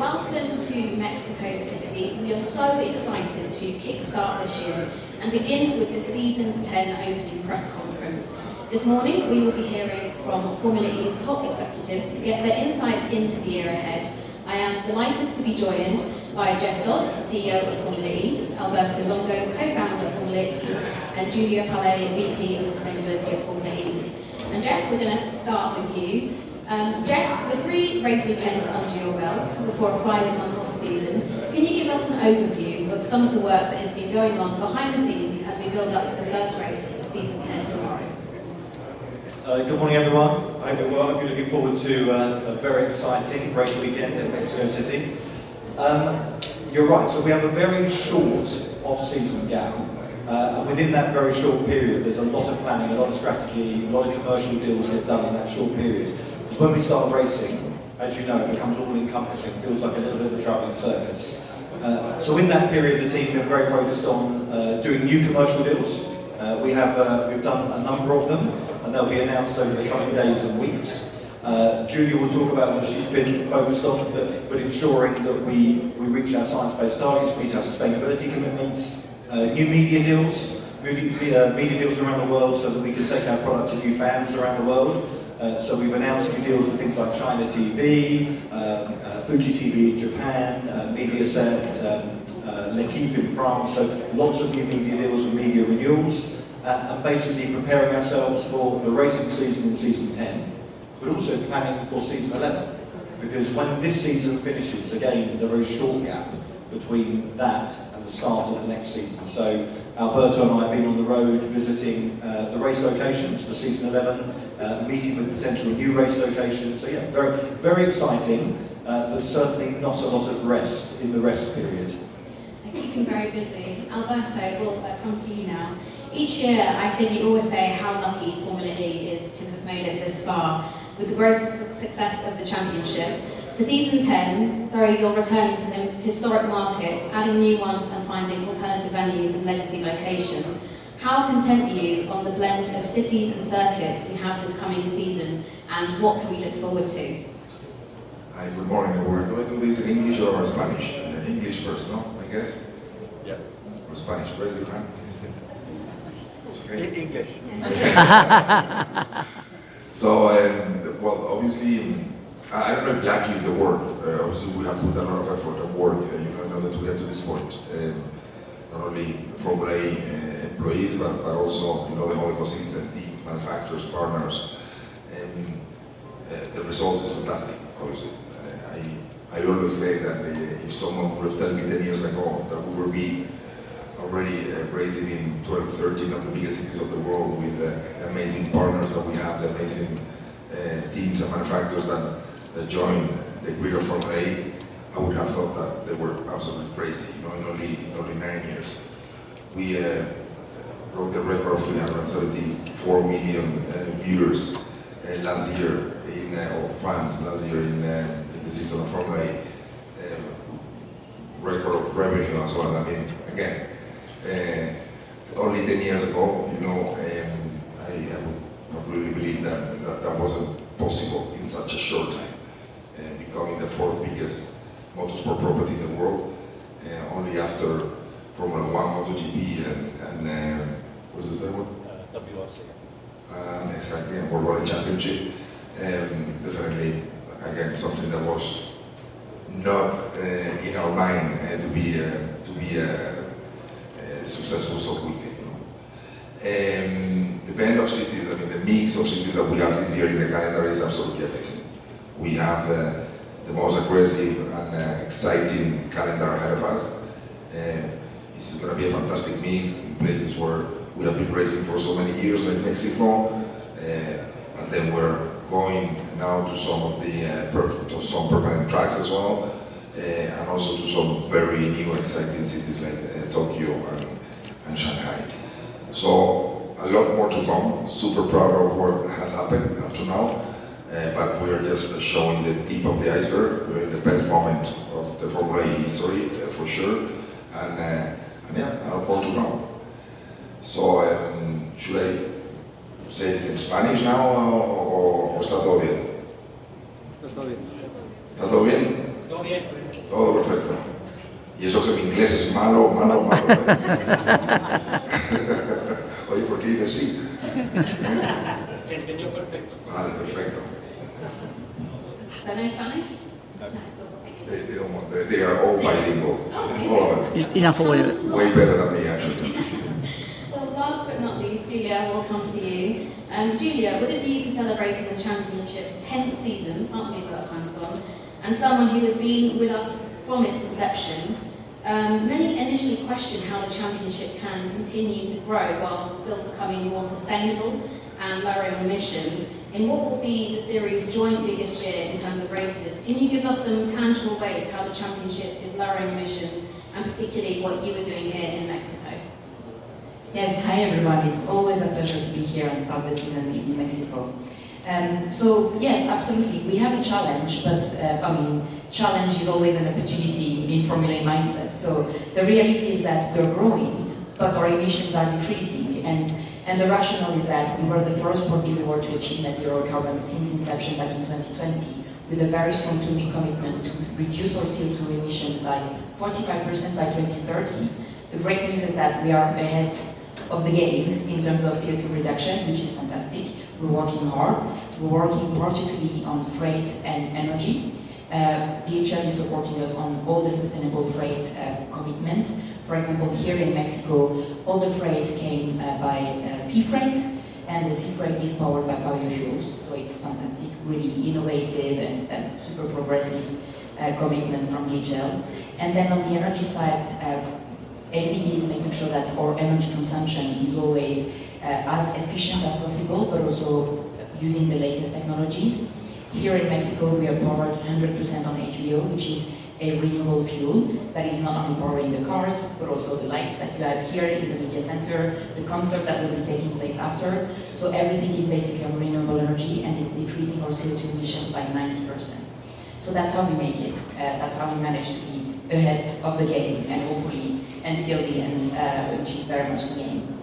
welcome to Mexico City. We are so excited to kickstart this year and begin with the Season 10 opening press conference. This morning we will be hearing from Formula E's top executives to get their insights into the year ahead. I am delighted to be joined by Jeff Dodds, CEO of Formula E, Alberto Longo, Co-Founder of Formula E, and Julia Pallé, VP of Sustainability of Formula E. And Jeff, we're going to start with you. Jeff, with 3 race weekends under your belt before a 5-month off-season, can you give us an overview of some of the work that has been going on behind the scenes as we build up to the first race of Season 10 tomorrow? Good morning, everyone. I hope you're well. You're looking forward to a very exciting race weekend in Mexico City. You're right, so we have a very short off-season gap. And within that very short period, there's a lot of planning, a lot of strategy, a lot of commercial deals get done in that short period. Because when we start racing, as you know, it becomes all-encompassing, feels like a little bit of a travelling circus. So in that period, the team have been very focused on doing new commercial deals. We've done a number of them, and they'll be announced over the coming days and weeks. Julia will talk about what she's been focused on, but ensuring that we reach our science-based targets, meet our sustainability commitments, new media deals, media deals around the world so that we can take our product to new fans around the world. So we've announced new deals with things like China TV, Fuji TV in Japan, Mediaset, L'Equipe in France, so lots of new media deals and media renewals, and basically preparing ourselves for the racing season in Season 10, but also planning for Season 11, because when this season finishes, again, there's a very short gap between that and the start of the next season. So Alberto and I have been on the road visiting the race locations for Season 11, meeting with potential new race locations. So yeah, very, very exciting, but certainly not a lot of rest in the rest period. They're keeping very busy. Alberto, we'll come to you now. Each year, I think you always say how lucky Formula E is to have made it this far with the growth and success of the championship. For Season 10, though you're returning to some historic markets, adding new ones and finding alternative venues and legacy locations, how content are you on the blend of cities and circuits we have this coming season, and what can we look forward to? Hi, good morning everyone. Do I do this in English or Spanish? English first, no? I guess? Yeah. Or Spanish, raise your hand. It's okay? English. So, well, obviously, I don't know if lucky is the word. Obviously, we have put a lot of effort and work, in order to get to this point. Not only Formula E employees, but also, the whole ecosystem, teams, manufacturers, partners. And the result is fantastic, obviously. I always say that if someone would have told me 10 years ago that we would be already racing in 12, 13 of the biggest cities of the world with the amazing partners that we have, the amazing teams and manufacturers that join the grid of Formula E, I would have thought that they were absolutely crazy. In only 9 years, we broke the record of 374 million viewers last year or fans last year in the season of Formula E. Record of revenue as well. I mean, again, only 10 years ago, I really believe that wasn't possible in such a short time. Becoming the 4th biggest motorsport property in the world, only after Formula 1, MotoGP, and what's the third one? WRC. Exactly, and World Rally Championship. Definitely, again, something that was not in our mind to be successful so quickly. The blend of cities, the mix of cities that we have this year in the calendar is absolutely amazing. We have the most aggressive and exciting calendar ahead of us. This is going to be a fantastic mix in places where we have been racing for so many years, like Mexico, and then we're going now to some of the some permanent tracks as well, and also to some very new exciting cities like Tokyo and Shanghai. So a lot more to come. Super proud of what has happened up to now, but we're just showing the tip of the iceberg. We're in the best moment of the Formula E history, for sure, and yeah, a lot more to come. So should I say it in Spanish now o está todo bien? Está todo bien. ¿Está todo bien? Todo bien. Todo perfecto. Y eso que mi inglés es malo, malo, malo. Oye, ¿por qué dices sí? Se entendió perfecto. Vale, perfecto. So no Spanish? No. They don't want, they are all bilingual. All of them. Enough oil. Way better than me, actually. Well, last but not least, Julia, we'll come to you. Julia, with a view to celebrating the Championship's 10th season, can't believe where that time's gone, and someone who has been with us from its inception, many initially question how the Championship can continue to grow while still becoming more sustainable and lowering emission. In what will be the series' joint biggest year in terms of races, can you give us some tangible ways how the Championship is lowering emissions, and particularly what you are doing here in Mexico? Yes, hi everyone. It's always a pleasure to be here and start the season in Mexico. So yes, absolutely, we have a challenge, but challenge is always an opportunity in Formula E mindset. So the reality is that we're growing, but our emissions are decreasing, and the rationale is that we were the first sport in the world to achieve net zero carbon since inception back in 2020, with a very strong commitment to reduce our CO2 emissions by 45% by 2030. The great news is that we are ahead of the game in terms of CO2 reduction, which is fantastic. We're working hard. We're working particularly on freight and energy. DHL is supporting us on all the sustainable freight commitments. For example, here in Mexico, all the freight came by sea freight, and the sea freight is powered by biofuels. So it's fantastic, really innovative and super progressive commitment from DHL. And then on the energy side, ABB is making sure that our energy consumption is always as efficient as possible, but also using the latest technologies. Here in Mexico, we are powered 100% on HVO, which is a renewable fuel that is not only powering the cars, but also the lights that you have here in the media center, the concert that will be taking place after. So everything is basically on renewable energy, and it's decreasing our CO2 emissions by 90%. So that's how we make it. That's how we manage to be ahead of the game, and hopefully until the end, which is very much the game.